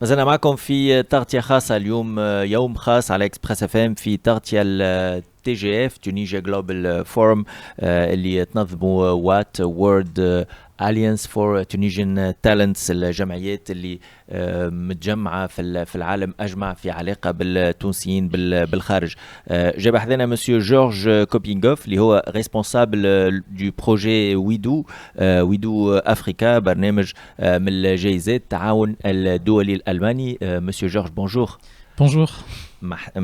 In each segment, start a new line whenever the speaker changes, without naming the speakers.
ما زلنا معكم في تغطية خاصة اليوم، يوم خاص على اكسبريس اف ام في تغطية تي جي اف تونيجيا جلوبال فورم اللي تنظموا وات وورد Alliance for Tunisian Talents، الجمعيات اللي متجمعة في العالم أجمع في علاقة بالتونسيين بالخارج. جاب حذنا مسيو جورج كوبينغوف اللي هو ريسبونسابل دو بروجي ويدو أفريكا، برنامج من الجائزات التعاون الدولي الألماني. مسيو جورج بونجور.
Bonjour.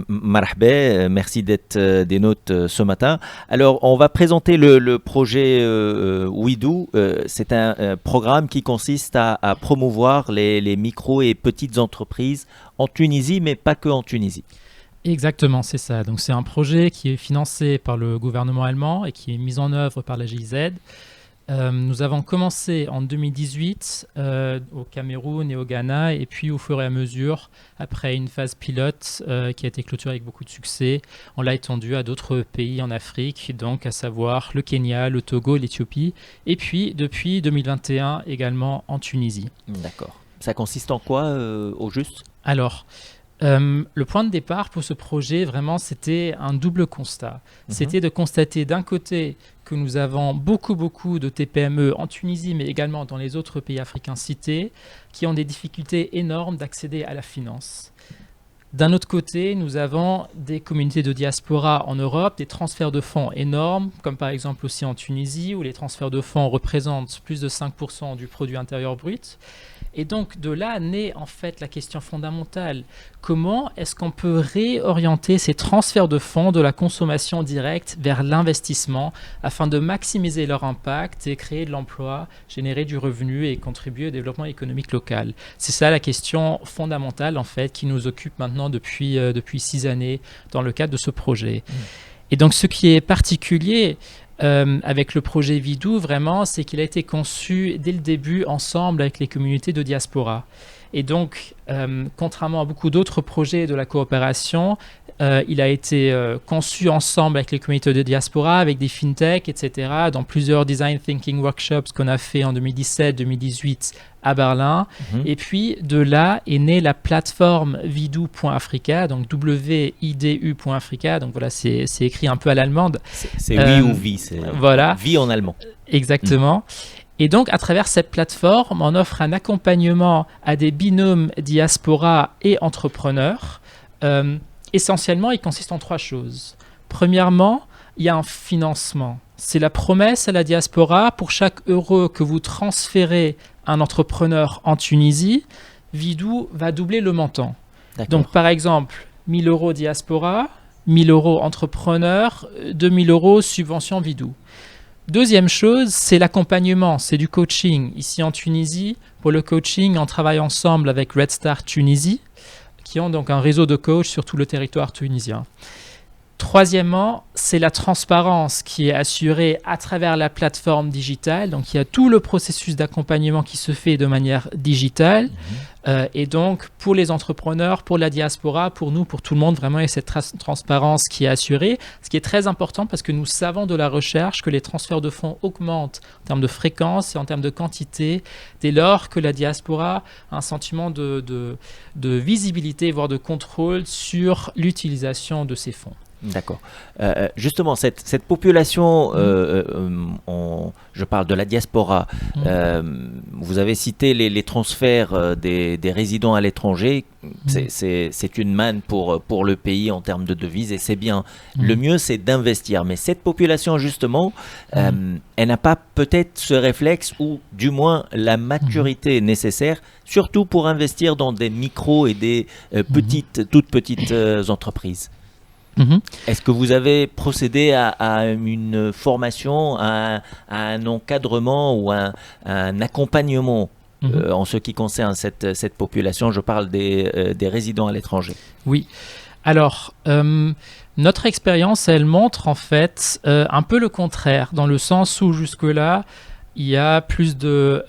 Marhaba, merci d'être des nôtres ce matin. Alors, on va présenter le projet WeDo. C'est un programme qui consiste à promouvoir les micros et petites entreprises en Tunisie, mais pas que en Tunisie.
Exactement, c'est ça. Donc, c'est un projet qui est financé par le gouvernement allemand et qui est mis en œuvre par la GIZ. Nous avons commencé en 2018 au Cameroun et au Ghana, et puis au fur et à mesure, après une phase pilote qui a été clôturée avec beaucoup de succès, on l'a étendu à d'autres pays en Afrique, donc à savoir le Kenya, le Togo, l'Éthiopie, et puis depuis 2021 également en Tunisie.
D'accord. Ça consiste en quoi au juste ?
Alors, le point de départ pour ce projet, vraiment, c'était un double constat. C'était de constater d'un côté que nous avons beaucoup de TPME en Tunisie, mais également dans les autres pays africains cités, qui ont des difficultés énormes d'accéder à la finance. D'un autre côté, nous avons des communautés de diaspora en Europe, des transferts de fonds énormes, comme par exemple aussi en Tunisie, où les transferts de fonds représentent plus de 5% du produit intérieur brut. Et donc, de là naît en fait la question fondamentale. Comment est-ce qu'on peut réorienter ces transferts de fonds de la consommation directe vers l'investissement afin de maximiser leur impact et créer de l'emploi, générer du revenu et contribuer au développement économique local? C'est ça la question fondamentale en fait qui nous occupe maintenant depuis 6 années dans le cadre de ce projet. Et donc, ce qui est particulier avec le projet WeDo, vraiment, c'est qu'il a été conçu dès le début ensemble avec les communautés de diaspora. Et donc, contrairement à beaucoup d'autres projets de la coopération, il a été conçu ensemble avec les communautés de diaspora, avec des fintechs, etc., dans plusieurs design thinking workshops qu'on a fait en 2017-2018 à Berlin. Et puis, de là est née la plateforme widu.africa, donc widu.africa. Donc voilà, c'est écrit un peu à l'allemande.
C'est oui ou vie, c'est
voilà.
Vie en allemand.
Exactement. Et donc, à travers cette plateforme, on offre un accompagnement à des binômes diaspora et entrepreneurs. Essentiellement, il consiste en 3 choses. Premièrement, il y a un financement. C'est la promesse à la diaspora: pour chaque euro que vous transférez à un entrepreneur en Tunisie, WeDo va doubler le montant. Donc, par exemple, 1 000 euros diaspora, 1 000 euros entrepreneur, 2 000 euros subvention WeDo. Deuxième chose, c'est l'accompagnement, c'est du coaching. Ici en Tunisie, pour le coaching, on travaille ensemble avec Red Star Tunisie, qui ont donc un réseau de coachs sur tout le territoire tunisien. Troisièmement, c'est la transparence qui est assurée à travers la plateforme digitale. Donc, il y a tout le processus d'accompagnement qui se fait de manière digitale. Et donc, pour les entrepreneurs, pour la diaspora, pour nous, pour tout le monde, vraiment, il y a cette transparence qui est assurée. Ce qui est très important parce que nous savons de la recherche que les transferts de fonds augmentent en termes de fréquence et en termes de quantité dès lors que la diaspora a un sentiment de visibilité, voire de contrôle sur l'utilisation de ces fonds.
D'accord. Justement, cette population, je parle de la diaspora, vous avez cité les transferts des résidents à l'étranger, c'est une manne pour le pays en termes de devises et c'est bien. Le mieux, c'est d'investir. Mais cette population, justement, elle n'a pas peut-être ce réflexe ou du moins la maturité nécessaire, surtout pour investir dans des micros et des toutes petites entreprises. Est-ce que vous avez procédé à une formation, à un encadrement ou à un accompagnement en ce qui concerne cette population? Je parle des résidents à l'étranger.
Oui. Alors, notre expérience, elle montre en fait un peu le contraire, dans le sens où jusque-là, il y a plus de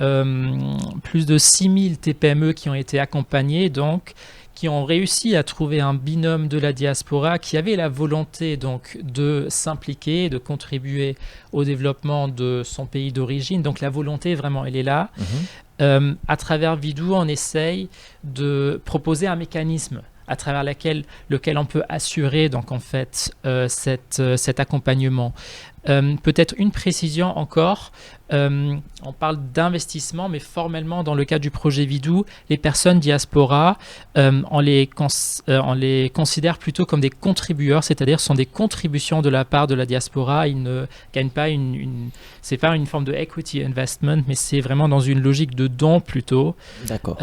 6000 TPME qui ont été accompagnés, donc qui ont réussi à trouver un binôme de la diaspora qui avait la volonté donc de s'impliquer, de contribuer au développement de son pays d'origine. Donc la volonté, vraiment, elle est là. À travers Vidoo, on essaye de proposer un mécanisme à travers lequel on peut assurer donc en fait cet accompagnement. Peut-être une précision encore, on parle d'investissement, mais formellement dans le cadre du projet Vidoo, les personnes diaspora, on les considère plutôt comme des contributeurs, c'est-à-dire sont des contributions de la part de la diaspora. Ils ne gagnent pas c'est pas une forme de equity investment, mais c'est vraiment dans une logique de don plutôt.
D'accord.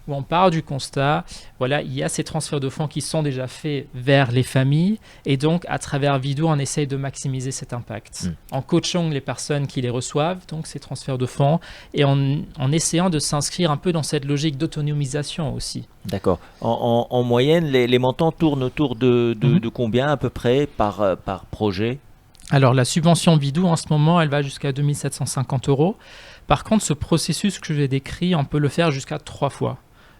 Où on part du constat, voilà, il y a ces transferts de fonds qui sont déjà faits vers les familles, et donc à travers Vidoo, on essaye de maximiser cet impact. En coachant les personnes qui les reçoivent, donc ces transferts de fonds, et en essayant de s'inscrire un peu dans cette logique d'autonomisation aussi.
D'accord. En moyenne, les montants tournent autour de combien à peu près par projet?
Alors la subvention Vidoo en ce moment, elle va jusqu'à 2 750 €. Par contre, ce processus que je vais décrire, on peut le faire jusqu'à 3 fois.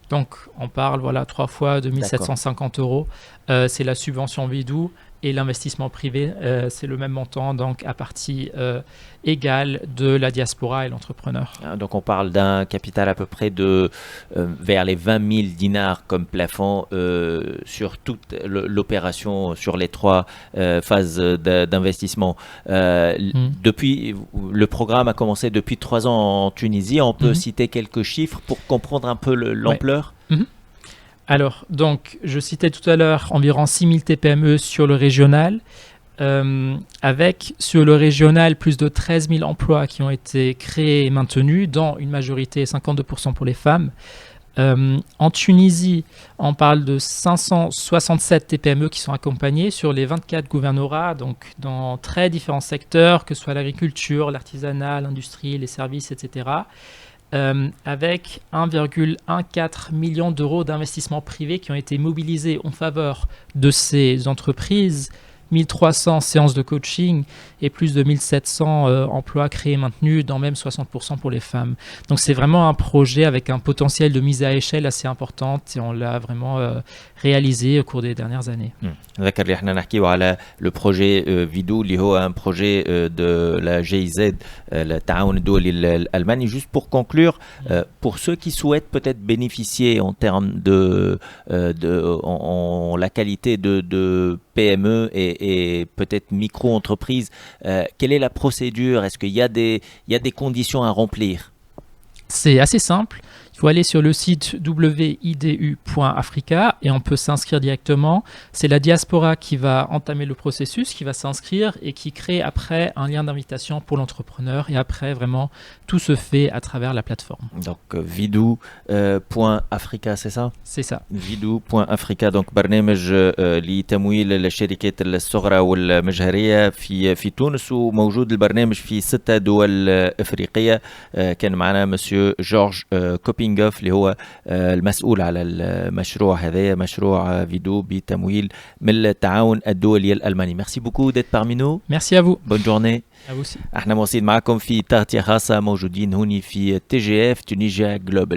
Donc on parle, voilà, 3 fois 2 750 €. C'est la subvention Vidoo. Et l'investissement privé, c'est le même montant, donc à partie égale de la diaspora et l'entrepreneur.
Donc on parle d'un capital à peu près de vers les 20 000 dinars comme plafond sur toute l'opération, sur les 3 phases d'investissement. Depuis, le programme a commencé depuis 3 ans en Tunisie. On peut citer quelques chiffres pour comprendre un peu l'ampleur.
Alors, donc, je citais tout à l'heure environ 6 000 TPME sur le régional, avec sur le régional plus de 13 000 emplois qui ont été créés et maintenus, dont une majorité, 52% pour les femmes. En Tunisie, on parle de 567 TPME qui sont accompagnés sur les 24 gouvernorats, donc dans très différents secteurs, que ce soit l'agriculture, l'artisanat, l'industrie, les services, etc. Avec 1,14 million d'euros d'investissements privés qui ont été mobilisés en faveur de ces entreprises, 1300 séances de coaching et plus de 1700 emplois créés et maintenus, dont même 60% pour les femmes. Donc c'est vraiment un projet avec un potentiel de mise à échelle assez importante et on l'a vraiment réalisé au cours des dernières années.
ذكر اللي احنا نحكيو على لو بروجي فيدو اللي هو ان بروجي دو لا جي زد التعاون الدولي الالماني. Juste pour conclure, pour ceux qui souhaitent peut-être bénéficier en termes de en la qualité de PME et peut-être micro-entreprise, quelle est la procédure? Est-ce qu'il y a des conditions à remplir?
C'est assez simple. Il faut aller sur le site widu.africa et on peut s'inscrire directement. C'est la diaspora qui va entamer le processus, qui va s'inscrire et qui crée après un lien d'invitation pour l'entrepreneur. Et après, vraiment, tout se fait à travers la plateforme.
Donc, widu.africa, c'est ça?
C'est ça.
widu.africa. Donc, برنامج لتمويل الشركات الصغرى والمجهرية في تونس، وموجود البرنامج في 6 دول إفريقية. كان معنا مسيو جورج كوبينغوف اللي هو المسؤول على المشروع هذا، مشروع فيدو بتمويل من التعاون الدولي الألماني. Merci beaucoup d'être parmi nous.
Merci à vous.
Bonne journée.
À vous aussi.
احنا موصلين معكم في تغطية خاصة، موجودين هوني في TGF تونيجيا جلوبال.